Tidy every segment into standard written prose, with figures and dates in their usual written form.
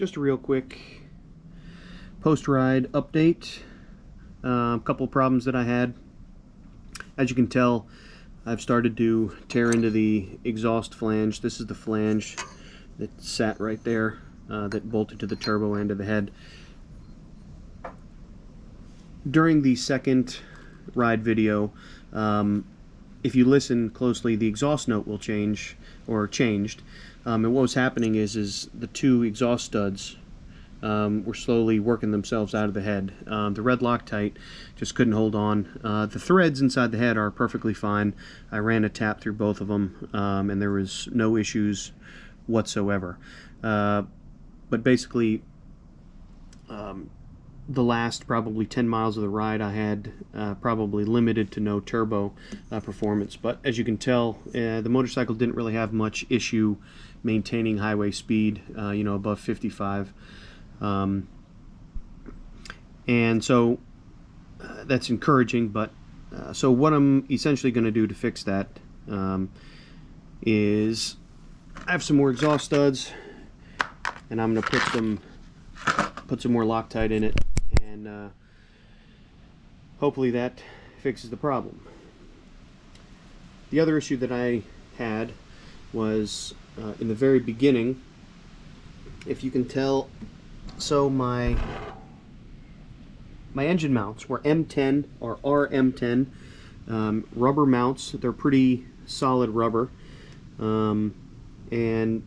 Just a real quick post-ride update. A couple of problems that I had. As you can tell, I've started to tear into the exhaust flange. This is the flange that sat right there, that bolted to the turbo end of the head. During the second ride video, if you listen closely, the exhaust note will change, or changed. And what was happening is the two exhaust studs were slowly working themselves out of the head. The red Loctite just couldn't hold on. The threads inside the head are perfectly fine. I ran a tap through both of them, and there was no issues whatsoever. But basically, the last probably 10 miles of the ride I had probably limited to no turbo performance. But as you can tell, the motorcycle didn't really have much issue maintaining highway speed, above 55. And so that's encouraging, but so what I'm essentially going to do to fix that is I have some more exhaust studs, and I'm going to put some more Loctite in it, and hopefully that fixes the problem. The other issue that I had was in the very beginning, if you can tell. So my engine mounts were M10 or RM10 rubber mounts. They're pretty solid rubber, and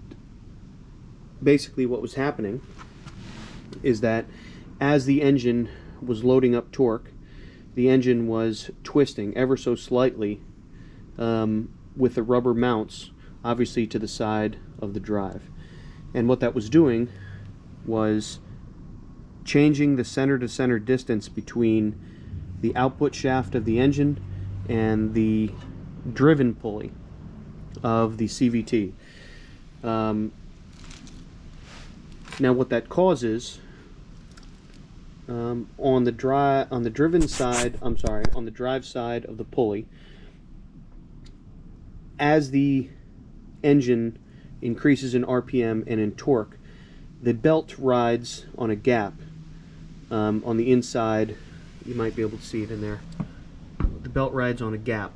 basically what was happening is that as the engine was loading up torque, the engine was twisting ever so slightly with the rubber mounts, obviously to the side of the drive. And what that was doing was changing the center-to-center distance between the output shaft of the engine and the driven pulley of the CVT. Now what that causes on the drive side of the pulley, as the engine increases in RPM and in torque, the belt rides on a gap on the inside. You might be able to see it in there. The belt rides on a gap.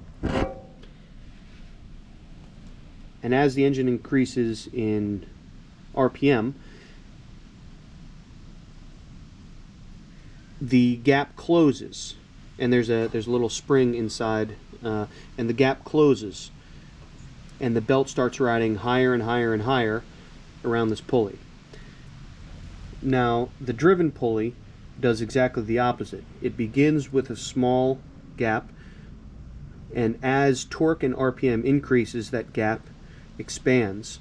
And as the engine increases in RPM, the gap closes, and there's a little spring inside, and the gap closes, and the belt starts riding higher and higher and higher around this pulley. Now, the driven pulley does exactly the opposite. It begins with a small gap, and as torque and RPM increases, that gap expands,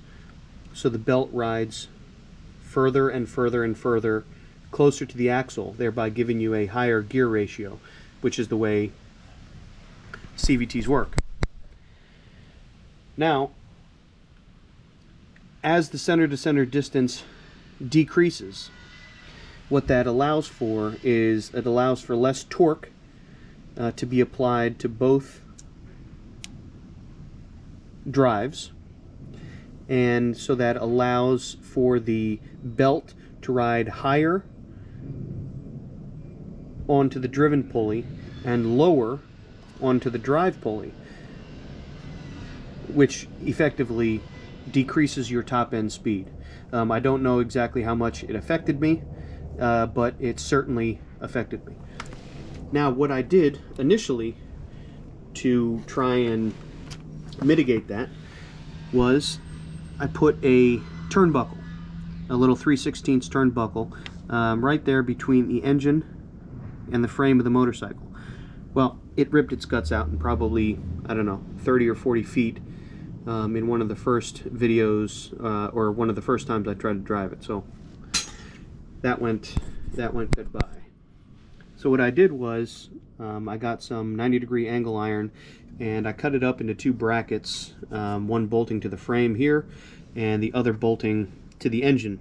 so the belt rides further and further and further closer to the axle, thereby giving you a higher gear ratio, which is the way CVTs work. Now, as the center-to-center distance decreases, what that allows for is it allows for less torque to be applied to both drives, and so that allows for the belt to ride higher onto the driven pulley and lower onto the drive pulley, which effectively decreases your top end speed. I don't know exactly how much it affected me, but it certainly affected me. Now, what I did initially to try and mitigate that was I put a turnbuckle, a little 3/16 turnbuckle, right there between the engine and the frame of the motorcycle. Well, it ripped its guts out in probably, I don't know, 30 or 40 feet in one of the first videos, or one of the first times I tried to drive it. So that went goodbye. So what I did was I got some 90-degree angle iron, and I cut it up into two brackets, one bolting to the frame here and the other bolting to the engine.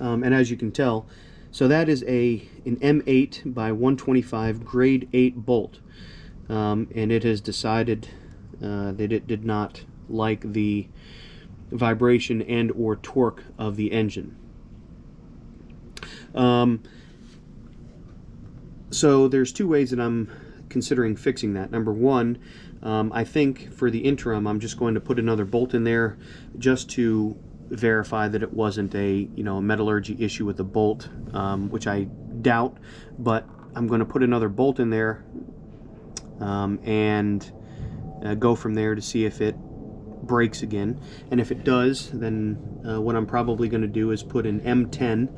And as you can tell, so that is an M8 by 125 grade 8 bolt, and it has decided that it did not like the vibration and or torque of the engine. So there's two ways that I'm considering fixing that. Number one, I think for the interim, I'm just going to put another bolt in there just to verify that it wasn't a metallurgy issue with the bolt, which I doubt, but I'm going to put another bolt in there and go from there to see if it breaks again. And if it does, then what I'm probably going to do is put an M10,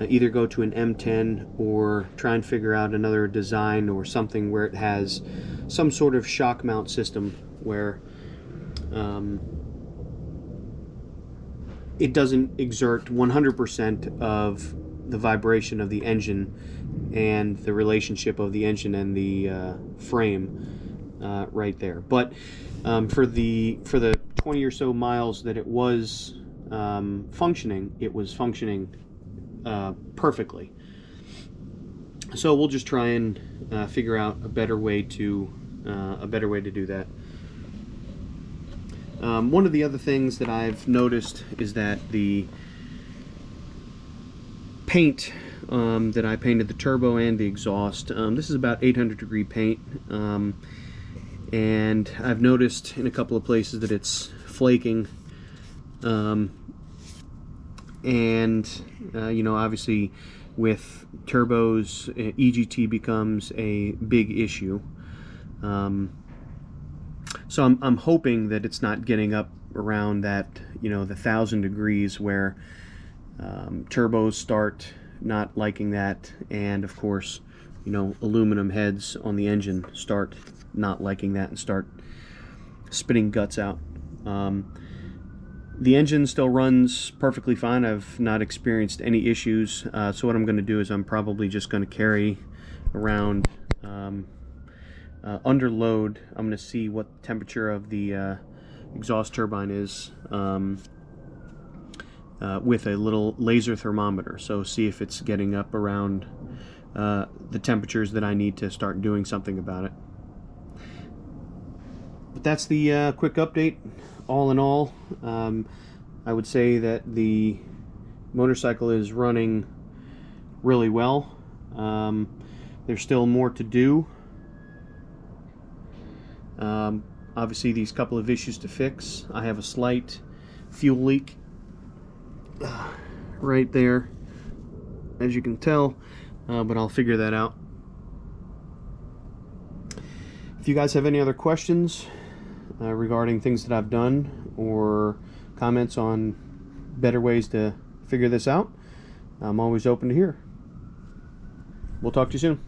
either go to an M10 or try and figure out another design or something where it has some sort of shock mount system where it doesn't exert 100% of the vibration of the engine and the relationship of the engine and the frame right there. But for the 20 or so miles that it was functioning, it was functioning perfectly. So we'll just try and figure out a better way to do that. One of the other things that I've noticed is that the paint that I painted the turbo and the exhaust, this is about 800 degree paint, and I've noticed in a couple of places that it's flaking, and obviously with turbos, EGT becomes a big issue. So I'm hoping that it's not getting up around that, the 1,000 degrees where turbos start not liking that, and of course, aluminum heads on the engine start not liking that and start spitting guts out. The engine still runs perfectly fine. I've not experienced any issues. So what I'm going to do is I'm probably just going to carry around under load. I'm going to see what the temperature of the exhaust turbine is with a little laser thermometer. So see if it's getting up around the temperatures that I need to start doing something about it. But that's the quick update. All in all, I would say that the motorcycle is running really well. There's still more to do. Obviously, these couple of issues to fix. I have a slight fuel leak right there, as you can tell, but I'll figure that out. If you guys have any other questions regarding things that I've done or comments on better ways to figure this out, I'm always open to hear. We'll talk to you soon.